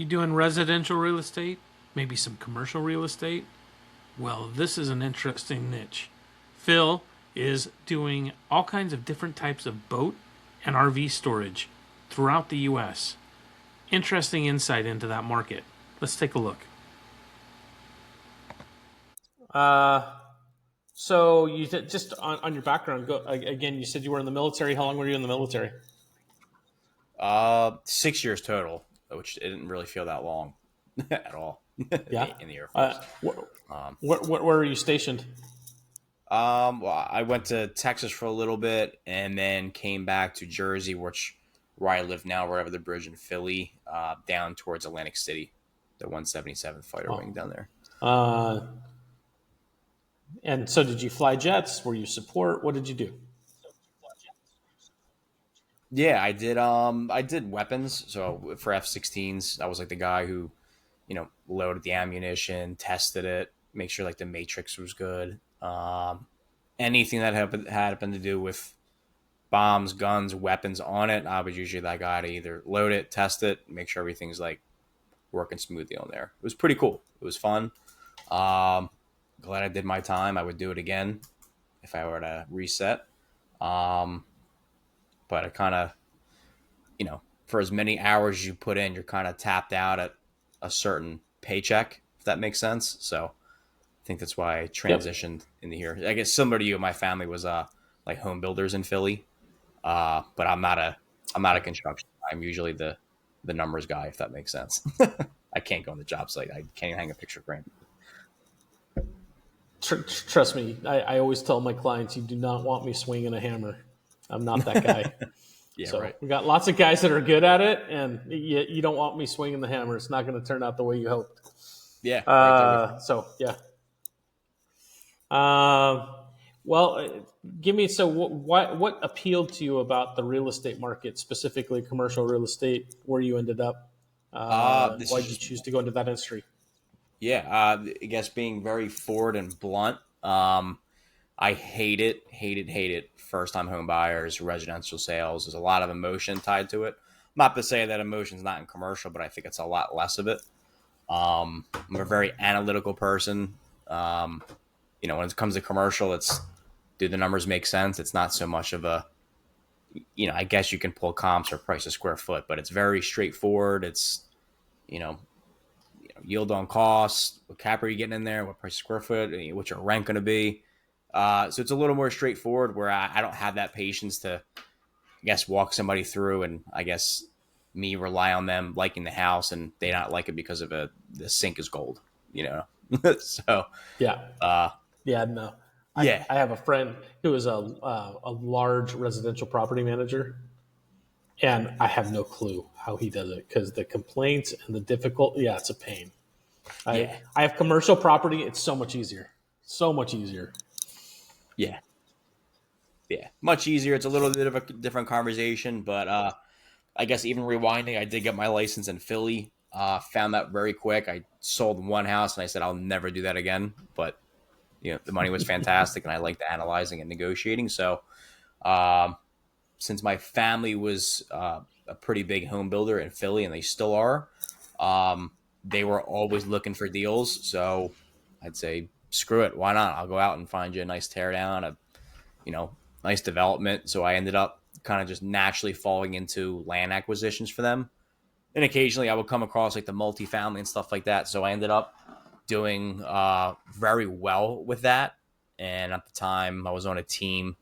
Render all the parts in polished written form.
doing residential real estate? Maybe some commercial real estate? Well, this is an interesting niche. Phil is doing all kinds of different types of boat and RV storage throughout the U.S. Interesting insight into that market. Let's take a look. So you just on your background, go again. You said you were in the military. How long were you in the military? 6 years total, which didn't really feel that long at all Yeah. in the Air Force. Where are you stationed? Well, I went to Texas for a little bit and then came back to Jersey, where I live now, right over the bridge in Philly, down towards Atlantic City, the 177th Fighter Wing down there. And so did you fly jets? Were you support? What did you do? Yeah, I did. I did weapons. So for F-16s, I was like the guy who, loaded the ammunition, tested it, make sure like the matrix was good. Anything that happened to do with bombs, guns, weapons on it, I was usually that guy to either load it, test it, make sure everything's like working smoothly on there. It was pretty cool. It was fun. Glad I did my time. I would do it again if I were to reset. But I kind of, for as many hours you put in, you're kind of tapped out at a certain paycheck, if that makes sense. So I think that's why I transitioned into here. I guess similar to you, my family was like home builders in Philly. But I'm not a construction. I'm usually the numbers guy, if that makes sense. I can't go on the job site. I can't hang a picture frame. Trust me, I always tell my clients, you do not want me swinging a hammer. I'm not that guy. Yeah, so right. we got lots of guys that are good at it, and you don't want me swinging the hammer. It's not going to turn out the way you hoped. Yeah. Right so yeah. Well, give me what appealed to you about the real estate market, specifically commercial real estate, where you ended up? Why did you choose to go into that industry? Yeah, I guess being very forward and blunt, I hate it. First time home buyers, residential sales. There's a lot of emotion tied to it. Not to say that emotion's not in commercial, but I think it's a lot less of it. I'm a very analytical person. When it comes to commercial, do the numbers make sense? It's not so much of a, I guess you can pull comps or price a square foot, but it's very straightforward. It's, yield on cost, what cap are you getting in there, what price a square foot, what's your rent going to be. So it's a little more straightforward where I don't have that patience to, I guess, walk somebody through and I guess me rely on them liking the house and they not like it because of the sink is gold, so yeah. No. Yeah. I have a friend who is a large residential property manager, and I have no clue how he does it because the complaints and the difficulty, it's a pain. I have commercial property. It's so much easier. So much easier. Yeah. Yeah. Much easier. It's a little bit of a different conversation, but I guess even rewinding, I did get my license in Philly. Found that very quick. I sold one house and I said, I'll never do that again. But, the money was fantastic and I liked analyzing and negotiating. So, since my family was a pretty big home builder in Philly and they still are, they were always looking for deals. So I'd say, screw it. Why not? I'll go out and find you a nice teardown, nice development. So I ended up kind of just naturally falling into land acquisitions for them. And occasionally I would come across like the multifamily and stuff like that. So I ended up doing very well with that. And at the time I was on a team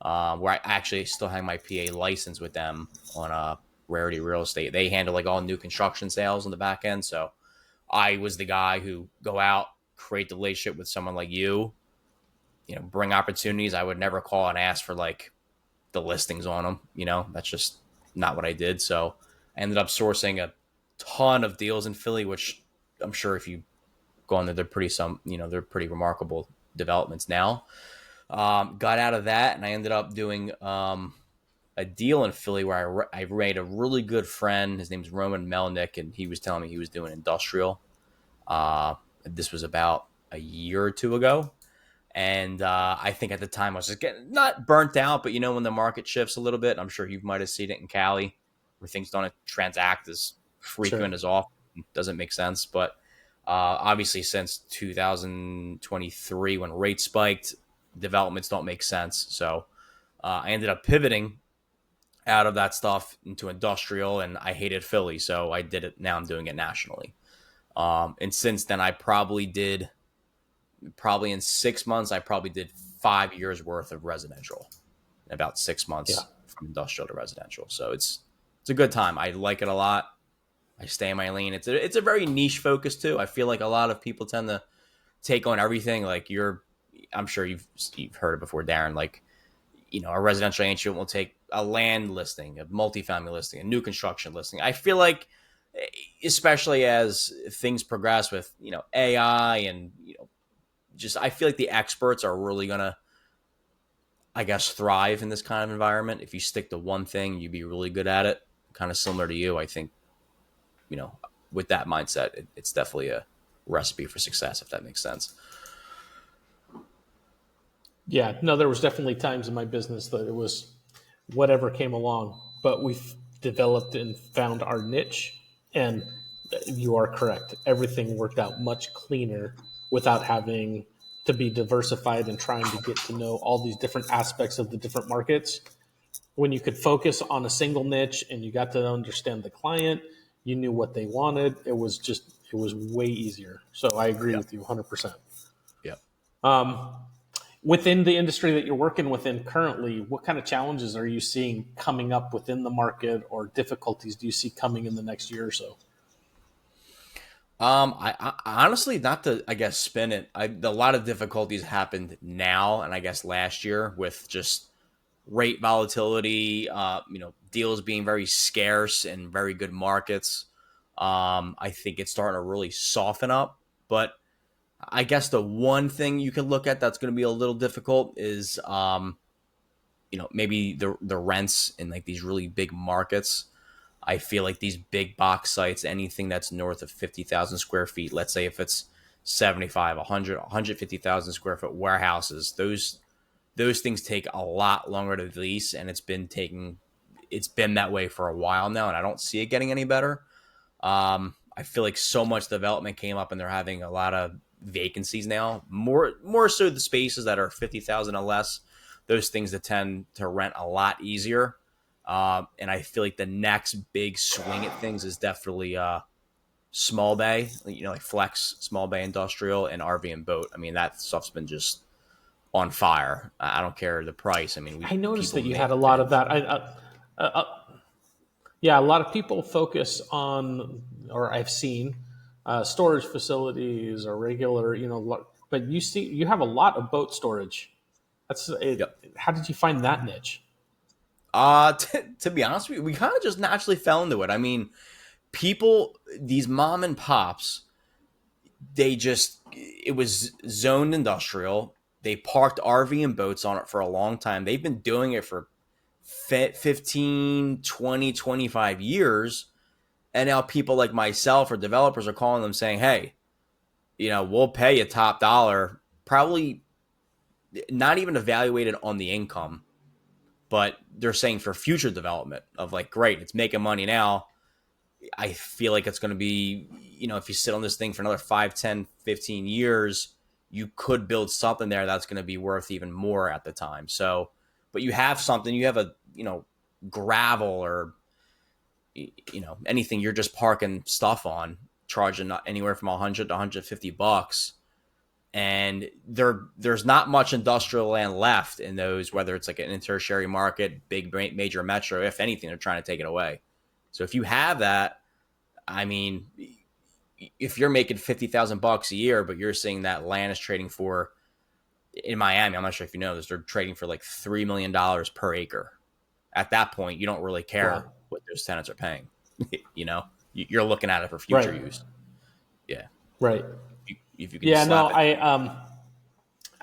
where I actually still had my PA license with them on Rarity Real Estate. They handle like all new construction sales on the back end. So I was the guy who go out, create the relationship with someone like you, bring opportunities. I would never call and ask for like the listings on them. That's just not what I did. So I ended up sourcing a ton of deals in Philly, which I'm sure if you go on there, they're pretty remarkable developments now. Got out of that and I ended up doing a deal in Philly where I made a really good friend. His name's Roman Melnick, and he was telling me he was doing industrial. This was about a year or two ago. And I think at the time I was just getting not burnt out, but when the market shifts a little bit, I'm sure you might have seen it in Cali where things don't transact as frequent as often. doesn't make sense. But obviously, since 2023, when rates spiked, developments don't make sense. So I ended up pivoting out of that stuff into industrial, and I hated Philly, so I did it. Now I'm doing it nationally. And since then, I probably in 6 months, I probably did 5 years worth of residential in about 6 months Yeah. from industrial to residential. So it's a good time. I like it a lot. I stay in my lane. It's a very niche focus too. I feel like a lot of people tend to take on everything. Like I'm sure you've heard it before, Darren. Like, a residential agent will take a land listing, a multifamily listing, a new construction listing. I feel like, especially as things progress with AI and just I feel like the experts are really gonna, I guess, thrive in this kind of environment. If you stick to one thing, you'd be really good at it. Kind of similar to you, I think. You know, with that mindset, it's definitely a recipe for success, if that makes sense. Yeah, no, there was definitely times in my business that it was whatever came along, but we've developed and found our niche. And you are correct. Everything worked out much cleaner without having to be diversified and trying to get to know all these different aspects of the different markets. When you could focus on a single niche and you got to understand the client, you knew what they wanted. It was way easier. So I agree Yep. with you 100%. Yep. Within the industry that you're working within currently, what kind of challenges are you seeing coming up within the market, or difficulties do you see coming in the next year or so? I honestly, not to, I guess, spin it. A lot of difficulties happened now, and I guess last year with just rate volatility. Deals being very scarce in very good markets. I think it's starting to really soften up. But I guess the one thing you can look at that's going to be a little difficult is, maybe the rents in like these really big markets. I feel like these big box sites, anything that's north of 50,000 square feet, let's say if it's 75, 100, 150,000 square foot warehouses, those things take a lot longer to lease, and it's been that way for a while now, and I don't see it getting any better. I feel like so much development came up, and they're having a lot of vacancies now. More so the spaces that are 50,000 or less, those things that tend to rent a lot easier. And I feel like the next big swing at things is definitely small bay, like flex, small bay industrial, and RV and boat. I mean, that stuff's been just on fire. I don't care the price. I mean, I noticed people that you make had a lot of that. Yeah, a lot of people focus on, or I've seen, storage facilities or regular, but you have a lot of boat storage. That's it. Yep. How did you find that niche? To be honest with you, we kind of just naturally fell into it. I mean, these mom and pops, it was zoned industrial. They parked RV and boats on it for a long time. They've been doing it for 15, 20, 25 years. And now people like myself or developers are calling them saying, hey, we'll pay you top dollar, probably not even evaluated on the income, but they're saying for future development of like, great, it's making money now. I feel like it's going to be, if you sit on this thing for another 5, 10, 15 years, you could build something there that's going to be worth even more at the time. So, but you have something, you have a, gravel or, anything you're just parking stuff on, charging anywhere from 100 to 150 bucks. And there's not much industrial land left in those, whether it's like an tertiary market, big major metro. If anything, they're trying to take it away. So if you have that, I mean, if you're making 50,000 bucks a year, but you're seeing that land is trading for, in Miami, I'm not sure if you know this, they're trading for like $3 million per acre. At that point, you don't really care Wow. what those tenants are paying. You're looking at it for future Right. use. Yeah. Right. If you can Yeah. just No. slap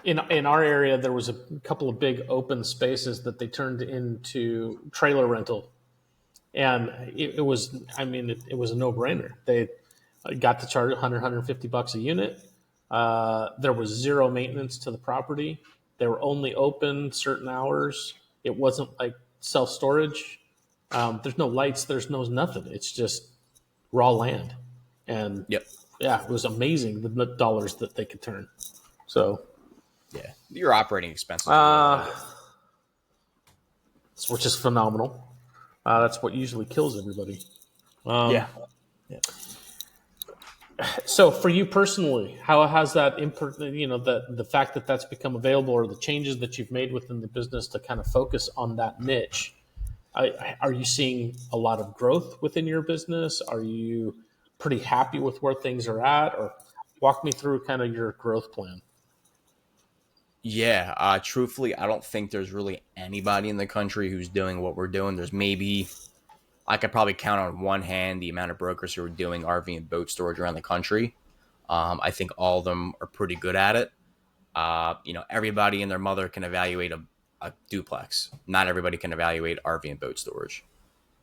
it. In our area, there was a couple of big open spaces that they turned into trailer rental, and it was. I mean, it was a no brainer. They got to charge 100, 150 bucks a unit. There was zero maintenance to the property. They were only open certain hours. It wasn't like self storage. There's no lights. There's no nothing. It's just raw land. and Yep. yeah, it was amazing the dollars that they could turn. So, Yeah. Your operating expenses are low. uh, which is phenomenal. That's what usually kills everybody. Yeah. Um, Yeah. so, for you personally, how has that the fact that that's become available, or the changes that you've made within the business to kind of focus on that niche? Are you seeing a lot of growth within your business? Are you pretty happy with where things are at, or walk me through kind of your growth plan? Yeah. Truthfully, I don't think there's really anybody in the country who's doing what we're doing. There's maybe, I could probably count on one hand the amount of brokers who are doing RV and boat storage around the country. I think all of them are pretty good at it. Everybody and their mother can evaluate a duplex. Not everybody can evaluate RV and boat storage.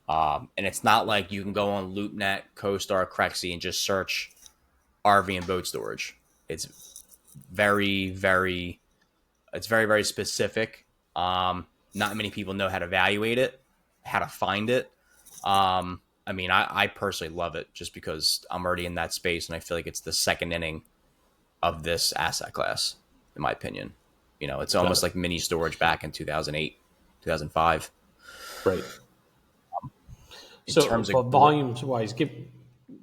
And it's not like you can go on LoopNet, CoStar, Crexy, and just search RV and boat storage. It's very, very, it's very, very specific. Not many people know how to evaluate it, how to find it. I personally love it just because I'm already in that space, and I feel like it's the second inning of this asset class, in my opinion. It's Got almost it. like mini storage back in 2008, 2005. Right. In So, terms of volumes wise, give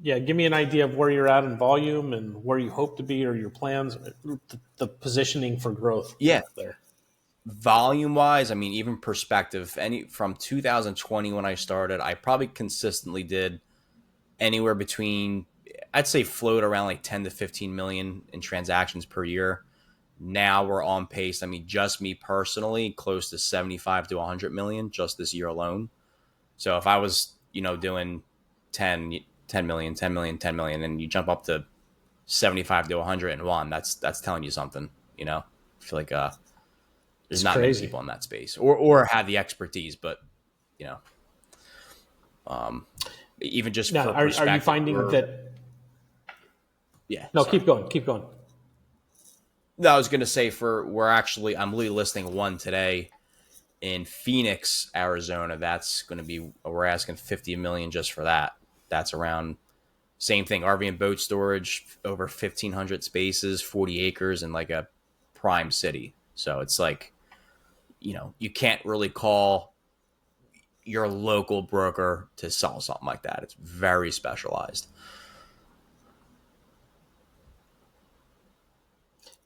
me an idea of where you're at in volume and where you hope to be, or your plans, the positioning for growth yeah, there. volume wise, even perspective, any from 2020 when I started, I probably consistently did anywhere between, I'd say, float around like 10 to 15 million in transactions per year. Now we're on pace. Just me personally, close to 75 to 100 million just this year alone. So if I was, doing 10, 10 million, 10 million, 10 million, and you jump up to 75 to 101, that's telling you something. I feel like there's It's not many crazy. people in that space or have the expertise, but you know, um, even just Now, for are you perspective, finding we're that? yeah. No, Sorry. keep going, keep going. No, I was gonna say I'm literally listing one today in Phoenix, Arizona. That's gonna be, we're asking 50 million just for that. That's around same thing. RV and boat storage, over 1,500 spaces, 40 acres, in like a prime city. So it's like, you can't really call your local broker to sell something like that. It's very specialized.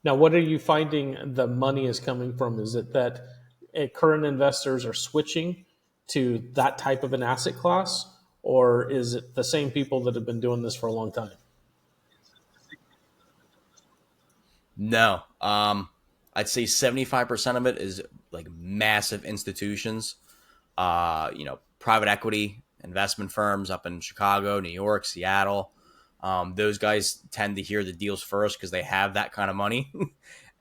Now, what are you finding the money is coming from? Is it that current investors are switching to that type of an asset class, or is it the same people that have been doing this for a long time? No. I'd say 75% of it is like massive institutions, private equity, investment firms up in Chicago, New York, Seattle. Those guys tend to hear the deals first because they have that kind of money.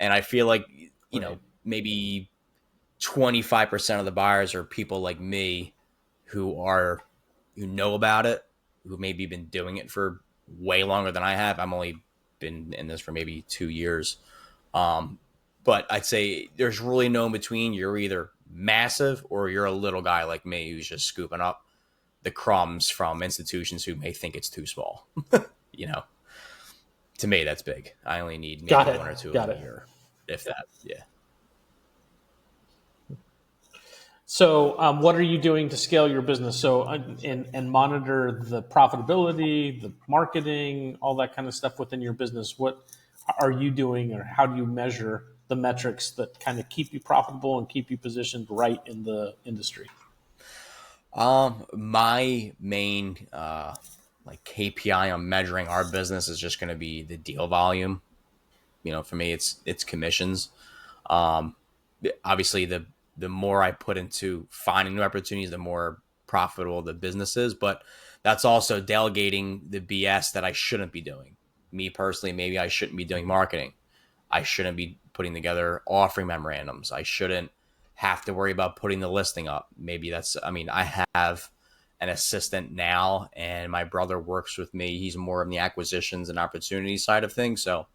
And I feel like, Right. maybe 25% of the buyers are people like me who know about it, who maybe been doing it for way longer than I have. I'm only been in this for maybe 2 years. Um, but I'd say there's really no in between. You're either massive or you're a little guy like me who's just scooping up the crumbs from institutions who may think it's too small. you know, to me, that's big. I only need maybe Got it. one or two of Got them a it. year, if that. Yeah. So, what are you doing to scale your business? So, and monitor the profitability, the marketing, all that kind of stuff within your business. What are you doing, or how do you measure the metrics that kind of keep you profitable and keep you positioned right in the industry? My main like KPI on measuring our business is just going to be the deal volume. For me, it's commissions. Um, Obviously, the more I put into finding new opportunities, the more profitable the business is. But that's also delegating the BS that I shouldn't be doing. Me personally, maybe I shouldn't be doing marketing. I shouldn't be putting together offering memorandums. I shouldn't have to worry about putting the listing up. Maybe I have an assistant now, and my brother works with me. He's more in the acquisitions and opportunity side of things. So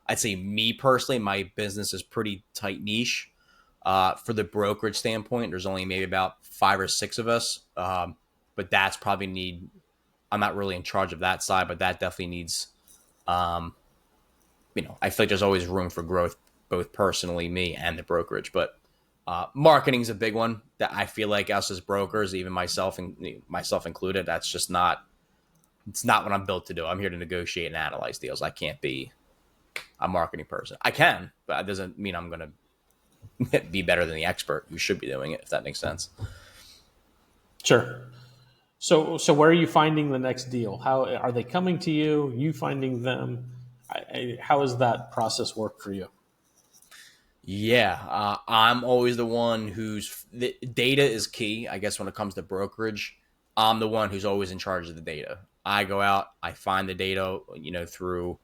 I'd say, me personally, my business is pretty tight niche. For the brokerage standpoint, there's only maybe about 5 or 6 of us, but that's probably need I'm not really in charge of that side, but that definitely needs, um, I feel like there's always room for growth, both personally, me and the brokerage. But marketing is a big one that I feel like us as brokers, even myself included, that's just not. It's not what I'm built to do. I'm here to negotiate and analyze deals. I can't be a marketing person. I can, but that doesn't mean I'm going to be better than the expert who should be doing it, if that makes sense. Sure. So where are you finding the next deal? How are they coming to you? You finding them? How does that process work for you? Yeah, I'm always the one the data is key. I guess when it comes to brokerage, I'm the one who's always in charge of the data. I go out, I find the data, through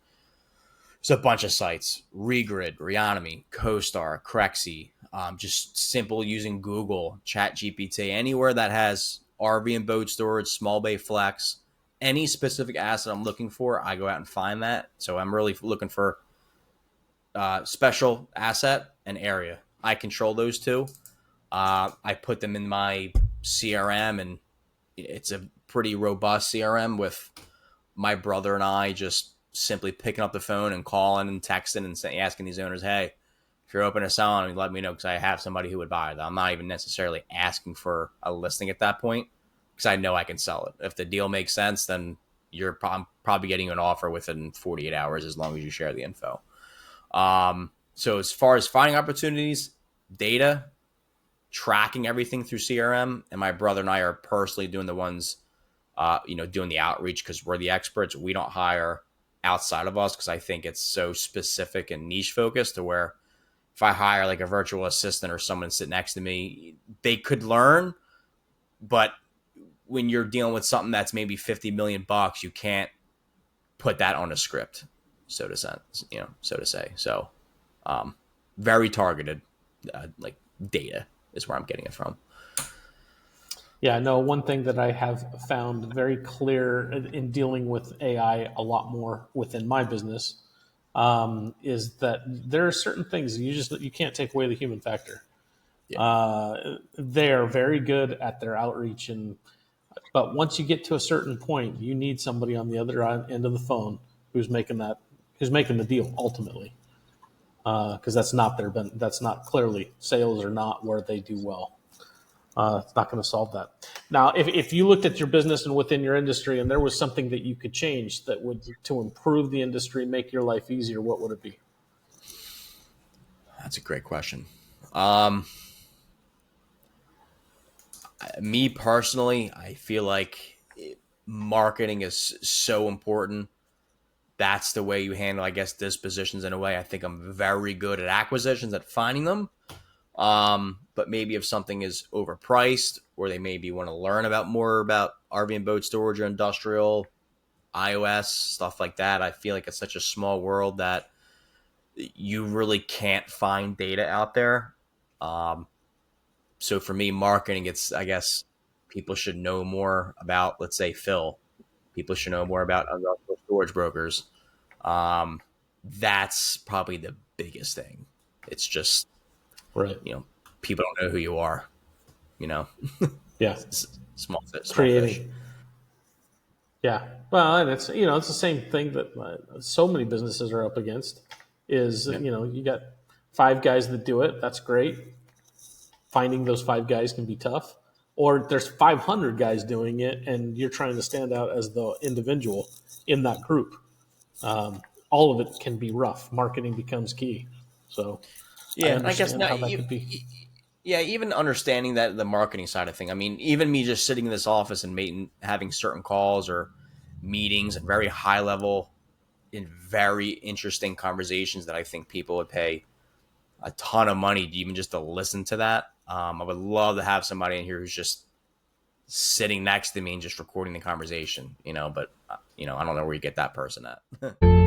it's a bunch of sites: Regrid, Reonomy, CoStar, Crexy. Just simple using Google, Chat GPT, anywhere that has RV and boat storage, small bay flex, any specific asset I'm looking for, I go out and find that. So I'm really looking for special asset and area. I control those two. I put them in my CRM, and it's a pretty robust CRM with my brother and I just simply picking up the phone and calling and texting and asking these owners, hey, if you're open to selling, let me know because I have somebody who would buy it. I'm not even necessarily asking for a listing at that point because I know I can sell it. If the deal makes sense, then I'm probably getting an offer within 48 hours as long as you share the info. So as far as finding opportunities, data, tracking everything through CRM, and my brother and I are personally doing the ones, doing the outreach because we're the experts. We don't hire outside of us because I think it's so specific and niche focused to where if I hire like a virtual assistant or someone sit next to me, they could learn, but when you're dealing with something that's maybe 50 million bucks, you can't put that on a script, so to say. So, very targeted, like data is where I'm getting it from. Yeah, I know one thing that I have found very clear in dealing with AI a lot more within my business is that there are certain things you can't take away the human factor. Yeah. They are very good at their outreach, but once you get to a certain point, you need somebody on the other end of the phone who's making the deal ultimately, because that's not clearly sales are not where they do well. It's not going to solve that. Now, if you looked at your business and within your industry, and there was something that you could change that would to improve the industry, make your life easier, what would it be? That's a great question. Me personally, I feel like marketing is so important. That's the way you handle, I guess, dispositions in a way. I think I'm very good at acquisitions, at finding them. But maybe if something is overpriced or they maybe want to learn about more about RV and boat storage or industrial, iOS, stuff like that, I feel like it's such a small world that you really can't find data out there. So for me, marketing, I guess people should know more about, let's say, Phil. People should know more about industrial storage brokers. Um, that's probably the biggest thing. It's just, Right. people don't know who you are, you know, Yeah. small fish. Creating. Yeah. Well, and it's the same thing that so many businesses are up against. Is Yeah. you got 5 guys that do it. That's great. Finding those 5 guys can be tough. Or there's 500 guys doing it, and you're trying to stand out as the individual in that group. All of it can be rough. Marketing becomes key. So I Yeah. I guess understand now, how that could be. yeah, even understanding that the marketing side of thing. I mean, even me just sitting in this office and having certain calls or meetings and very high level in very interesting conversations that I think people would pay a ton of money to even just to listen to that. I would love to have somebody in here who's just sitting next to me and just recording the conversation, but I don't know where you get that person at.